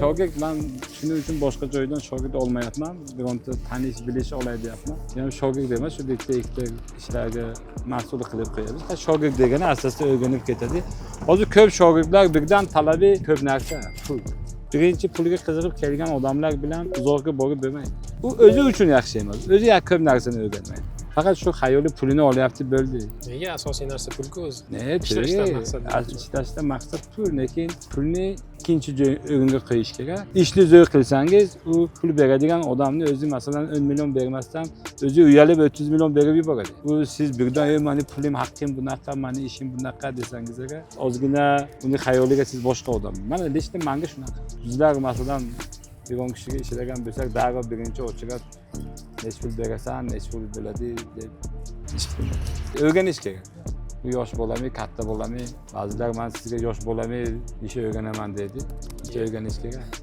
shogird men shuning uchun boshqa joydan shogird olmayapman. Bironta tanish bilish olay deyapman. Ya'ni shogird emas, shu bitta ikkita ishlarga mas'ul qilib qo'yamiz. Shogird degani asosda o'rganib ketadi. Hozir ko'p shogirdlar birdan talabi ko'p narsa, pul. Birinchi pulga qiziqib kelgan odamlar bilan uzoqqa borib bo'lmaydi. U o'zi uchun yaxshi emas. O'zi ko'p narsani o'rganmaydi. Faqat shu xayoli pulini olyapti bo'ldi. Nega asosiy narsa pulku o'zi? Ishlashdan maqsad pul, lekin pulni ikkinchi o'ringa qo'yish kerak. Ishni zo'r qilsangiz, u pul beradigan odamni o'zi masalan 10 million bermasdan o'zi uyalib 30 million berib yuboradi. U siz birdan "Meni pulim, haqqim bunaqa, meni ishim bunaqa" desangiz agar, ozgina uni xayoliga siz boshqa odam. Mana lechta menga shunaqa. Bizlar masalan biron kishiga ishlagan bo'lsak, darrov birinchi ochirib necha pul berasan, necha pul bo'ladi deb ish qilmaydi. O'rganish kerak. Bu yosh bolami, katta bolami, ba'zilar men sizga yosh bolami ish o'rganaman deydi. O'rganish kerak.